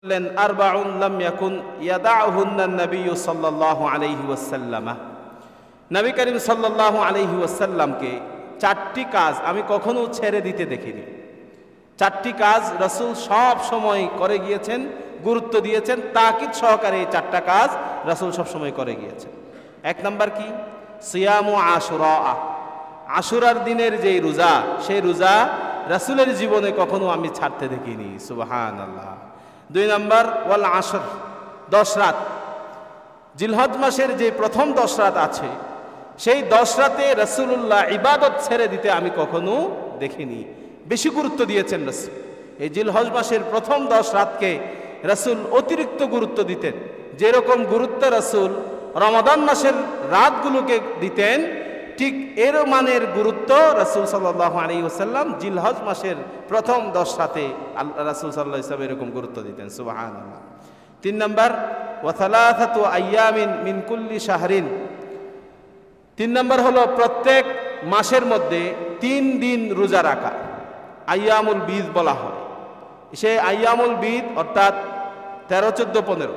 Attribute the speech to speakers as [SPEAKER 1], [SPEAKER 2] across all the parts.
[SPEAKER 1] বললেন আরবাউন লাম ইয়াকুন ইয়াদাউহুন্না নবী সাল্লাল্লাহু আলাইহি ওয়াসাল্লাম। নবী করিম সাল্লাল্লাহু আলাইহি ওয়াসাল্লামকে চারটি কাজ আমি কখনো ছেড়ে দিতে দেখিনি। চারটি কাজ রাসূল সব সময় করে গিয়েছেন, গুরুত্ব দিয়েছেন, তাকিদ সহকারে এই চারটা কাজ রাসূল সব সময় করে গিয়েছেন। এক নাম্বার কি? সিয়ামু আশুরা, আশুরার দিনের যে রোজা, সেই রোজা রাসূলের জীবনে কখনো আমি ছাড়তে দেখিনি। সুবহানাল্লাহ। দুই নাম্বার ওয়াল আসর, 10 রাত, জিলহজ মাসের যে প্রথম 10 রাত আছে, সেই 10 রাতে রাসূলুল্লাহ ইবাদত ছেড়ে দিতে আমি কখনো দেখিনি। বেশি গুরুত্ব দিয়েছেন রাসূল। এই জিলহজ মাসের প্রথম 10 রাতকে রাসূল অতিরিক্ত গুরুত্ব দিতেন। যেরকম গুরুত্ব রাসূল রমাদান মাসের রাতগুলোকে দিতেন, ঠিক এর মানের গুরুত্ব রাসূল সাল্লাল্লাহু আলাইহি ওয়াসাল্লাম জিলহজ মাসের প্রথম 10 রাতে রাসূল সাল্লাল্লাহু আলাইহি ওয়াসাল্লাম এরকম গুরুত্ব দিতেন। সুবহানাল্লাহ। 3 নাম্বার ওয়া সালাসাতু আইয়ামিন মিন কুল্লি শাহরিন, 3 নাম্বার হলো প্রত্যেক মাসের মধ্যে 3 দিন রোজা রাখা, আইয়ামুল বীজ বলা হয়। সেই আইয়ামুল বীজ অর্থাৎ 13, 14, 15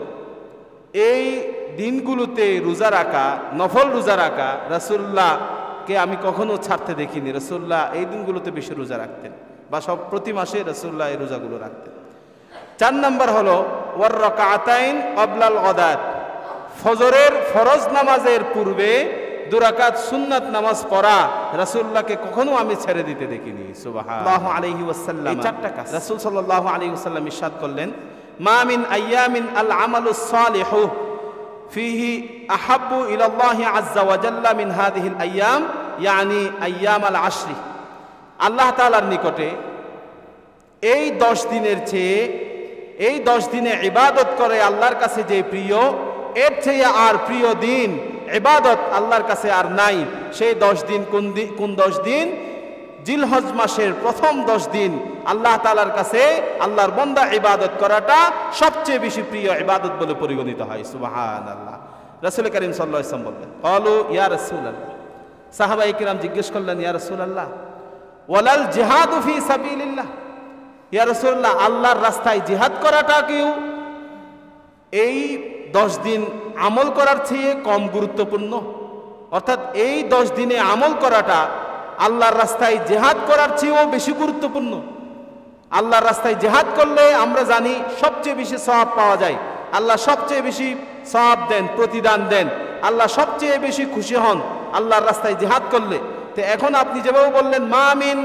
[SPEAKER 1] এই দিনগুলোতে রোজা রাখা, নফল রোজা রাখা রাসূলুল্লাহকে আমি কখনো ছাড়তে দেখিনি। রাসূলুল্লাহ এই দিনগুলোতে বেশি রোজা রাখতেন, বা সব প্রতি মাসে রাসূলুল্লাহ এই রোজাগুলো রাখতেন। 4 নাম্বার হলো ওয়ার রাকাতাইন ক্বাবলাল গাদাত, ফজরের ফরজ নামাজের পূর্বে 2 রাকাত সুন্নাত নামাজ পড়া রাসূলুল্লাহকে কখনো আমি ছেড়ে দিতে দেখিনি। সুবহানাল্লাহু আলাইহি ওয়াসাল্লাম। এই 4টা কাজ রাসূল সাল্লাল্লাহু আলাইহি ওয়াসাল্লাম ইরশাদ করলেন, মা মিন আইয়ামিন আল আমালুস সালিহু ফিহি আহাব্বু ইলাল্লাহি আযজা ওয়া জাল্লা মিন হাযিহিল আইয়াম, ইয়ানি আইয়াম আল আশরি। আল্লাহ তাআলার নিকটে এই 10 দিনের চেয়ে, এই 10 দিনে ইবাদত করে আল্লাহর কাছে যে প্রিয়, এর চেয়ে আর প্রিয় দিন ইবাদত আল্লাহর কাছে আর নাই। সেই 10 দিন কোন 10 দিন? জিলহজ মাসের প্রথম 10 দিন আল্লাহ তাআলার কাছে আল্লাহর বান্দা ইবাদত করাটা সবচেয়ে বেশি প্রিয় ইবাদত বলে পরিগণিত হয়। সুবহানাল্লাহ। রাসূল করিম সাল্লাল্লাহু আলাইহি ওয়াসাল্লাম বললেন, ক্বালু ইয়া রাসূলুল্লাহ, সাহাবায়ে কিরাম জিজ্ঞেস করলেন, ইয়া রাসূলুল্লাহ ওয়ালাল জিহাদু ফি সাবিলিল্লাহ, ইয়া রাসূলুল্লাহ আল্লাহর রাস্তায় জিহাদ করাটা কেউ এই 10 দিন আমল করার চেয়ে কম গুরুত্বপূর্ণ? অর্থাৎ এই 10 দিনে আমল করাটা আল্লাহর রাস্তায় জিহাদ করার চেয়েও বেশি গুরুত্বপূর্ণ। আল্লাহর রাস্তায় জিহাদ করলে আমরা জানি সবচেয়ে বেশি সওয়াব পাওয়া যায়, আল্লাহ সবচেয়ে বেশি সওয়াব দেন, প্রতিদান দেন, আল্লাহ সবচেয়ে বেশি খুশি হন আল্লাহর রাস্তায় জিহাদ করলে। তো এখন আপনি যেভাবে বললেন, মা মিন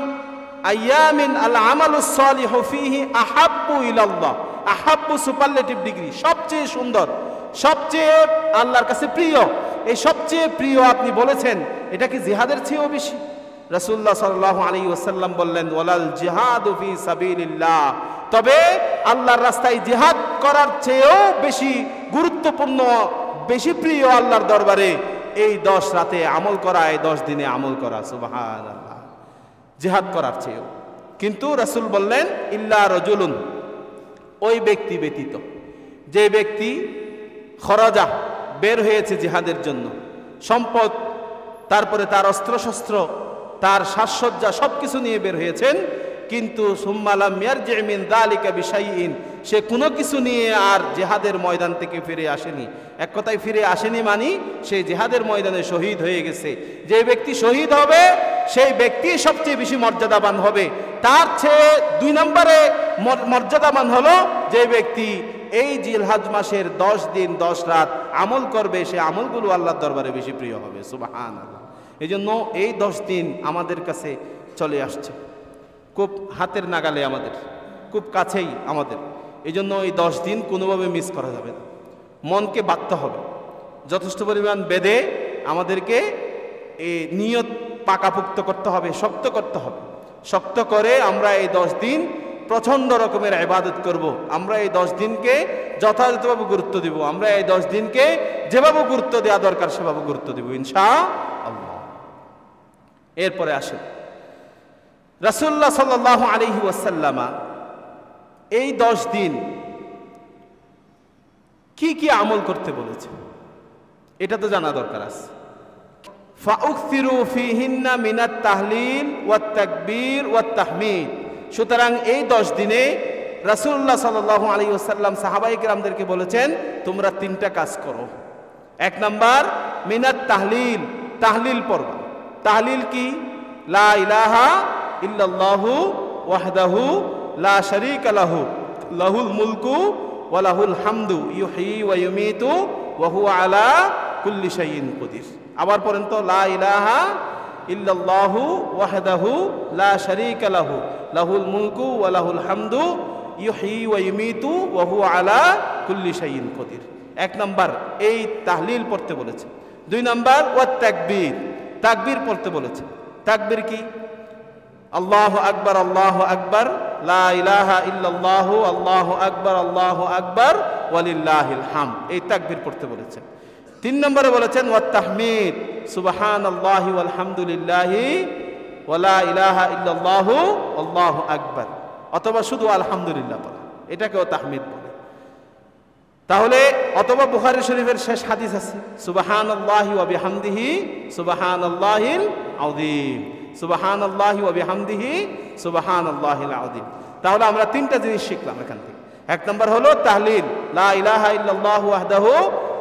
[SPEAKER 1] আইয়ামিন আল আমালুস সালিহু ফিহি আহাব্বু ইলাল্লাহ, আহাব্বু সুপারলেটিভ ডিগ্রি, সবচেয়ে সুন্দর, সবচেয়ে আল্লাহর কাছে প্রিয়, এই সবচেয়ে প্রিয় আপনি বলেছেন, এটা কি জিহাদের চেয়েও বেশি? রাসূলুল্লাহ সাল্লাল্লাহু আলাইহি ওয়াসাল্লাম বললেন, ওয়ালাল জিহাদু ফি সাবিলিল্লাহ, তবে আল্লাহর রাস্তায় জিহাদ করার চেয়েও বেশি গুরুত্বপূর্ণ, বেশি প্রিয় আল্লাহর দরবারে এই 10 রাতে আমল করা, এই 10 দিনে আমল করা। সুবহানাল্লাহ। জিহাদ করার চেয়েও। কিন্তু রাসূল বললেন, ইল্লা রাজুলুন, ওই ব্যক্তি ব্যতীত, যে ব্যক্তি খরাজা, বের হয়েছে জিহাদের জন্য, সম্পদ, তারপরে তার অস্ত্রশস্ত্র, তার সাজসজ্জা সবকিছু নিয়ে বের হয়েছেন, কিন্তু সুম্মা লাম ইয়ারজি মিন যালিকা বিশাইইন, সে কোনো কিছু নিয়ে আর জিহাদের ময়দান থেকে ফিরে আসেনি। এক কথায় ফিরে আসেনি মানে সে জিহাদের ময়দানে শহীদ হয়ে গেছে। যে ব্যক্তি শহীদ হবে সেই ব্যক্তি সবচেয়ে বেশি মর্যাদাবান হবে। তার চেয়ে 2 নম্বরে মর্যাদাবান হলো যে ব্যক্তি এই জিলহজ মাসের 10 দিন 10 রাত আমল করবে, সে আমলগুলো আল্লাহর দরবারে বেশি প্রিয় হবে। সুবহানাল্লাহ। এই জন্য এই 10 দিন আমাদের কাছে চলে আসছে, খুব হাতের নাগালে, আমাদের খুব কাছেই আমাদের। এই জন্য এই 10 দিন কোনোভাবে মিস করা যাবে না, মনকে বাঁধতে হবে, যথেষ্ট পরিমাণ বেঁধে আমাদেরকে এই নিয়ত পাকাপুক্ত করতে হবে, শক্ত করতে হবে। শক্ত করে আমরা এই 10 দিন প্রচণ্ড রকমের ইবাদত করব। আমরা এই 10 দিনকে যথাযথভাবে গুরুত্ব দিব, আমরা এই 10 দিনকে যেভাবে গুরুত্ব দেওয়া দরকার সেভাবে গুরুত্ব দিব ইনশাআল্লাহ। এরপরে আসেন, রাসূলুল্লাহ সাল্লাল্লাহু আলাইহি ওয়াসাল্লাম এই 10 দিন কি কি আমল করতে বলেছে এটা তো জানা দরকার আছে। ফাউকসিরু ফিহিন্না মিনাত তাহলিল ওয়াত তাকবীর ওয়াত তাহমিদ, সুতরাং এই 10 দিনে রাসূলুল্লাহ সাল্লাল্লাহু আলাইহি ওয়াসাল্লাম সাহাবায়ে কেরামদেরকে বলেছেন তোমরা তিনটা কাজ করো। এক নাম্বার মিনাত তাহলিল, তাহলিল পড়বা। তাহলিল কি? লা ইলাহা ইল্লাল্লাহু ওয়াহদাহু লা শারীকা লাহু লাহুল মুলকু ওয়া লাহুল হামদু ইউহয়ী ওয়া ইউমীতু ওয়া হুয়া আলা কুল্লি শাইইন কদির। আবার পড়েন তো, লা ইলাহা ইল্লাল্লাহু ওয়াহদাহু লা শারীকা লাহু লাহুল মুলকু ওয়া লাহুল হামদু ইউহয়ী ওয়া ইউমীতু ওয়া হুয়া আলা কুল্লি শাইইন কদির। এক নাম্বার এই তাহলিল পড়তে বলেছে। দুই নাম্বার ওয়াত তাকবীর, তাকবীর পড়তে বলেছে। তাকবীর কি? আল্লাহু আকবার, আল্লাহু আকবার, লা ইলাহা ইল্লাল্লাহু, আল্লাহু আকবার ওয়ালিল্লাহিল হামদ, এই তাকবীর পড়তে বলেছেন। তিন নম্বরে বলেছেন ওয়াত তাহমিদ, সুবহানাল্লাহি ওয়াল হামদুলিল্লাহি ওয়া লা ইলাহা ইল্লাল্লাহু আল্লাহু আকবার, অথবা শুধু আলহামদুলিল্লাহ বলা, এটাকেও তাহমিদ বলে। তাহলে অথবা বুখারী শরীফের শেষ হাদিস আছে, সুবহানাল্লাহি ওয়া বিহামদিহি সুবহানাল্লাহিল আযীম, সুবহানাল্লাহি ওয়া বিহামদিহি সুবহানাল্লাহিল আযীম। তাহলে আমরা তিনটা জিনিস শিখলাম এখান থেকে। এক নম্বর হলো তাহলিল, লা ইলাহা ইল্লাল্লাহু ওয়াহদাহু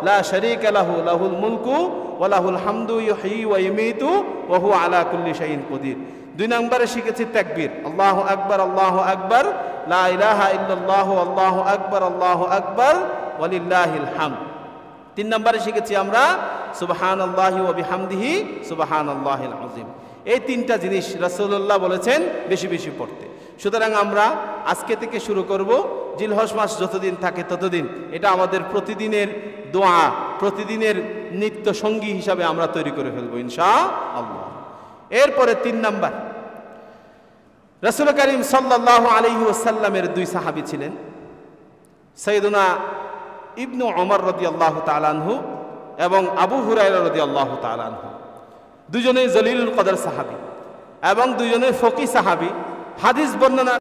[SPEAKER 1] লা শারীকা লাহু লাহুল মুলকু ওয়া লাহুল হামদু ইউহয়ী ওয়া ইউমীতু ওয়া হুয়া আলা কুল্লি শাইইন কদির। দুই নম্বরে শিখেছি তাকবীর, আল্লাহু আকবার, লা ইলাহা ইল্লাল্লাহু আল্লাহু আকবার ওয়ালিল্লাহিল হামদ। তিন নম্বরে শিখেছি আমরা সুবহানাল্লাহি ওয়া বিহামদিহি সুবহানাল্লাহিল আযীম। এই তিনটা জিনিস রাসূলুল্লাহ বলেছেন বেশি বেশি পড়তে। সুতরাং আমরা আজকে থেকে শুরু করব, জিলহজ মাস যতদিন থাকে ততদিন এটা আমাদের প্রতিদিনের দোয়া, প্রতিদিনের নিত্য সঙ্গী হিসাবে আমরা তৈরি করে ফেলবো ইনশাআল্লাহ। এরপরে তিন নাম্বার, রাসূল করিম সাল্লাল্লাহু আলাইহি ওয়াসাল্লামের দুই সাহাবী ছিলেন, সাইয়্যিদুনা ইবনু ওমর রাদিয়াল্লাহু তাআলা আনহু এবং আবু হুরায়রা রাদিয়াল্লাহু তাআলা আনহু। দুজনেই জলিলুল কদর সাহাবী এবং দুজনেই ফকিহ সাহাবী। হাদিস বর্ণনা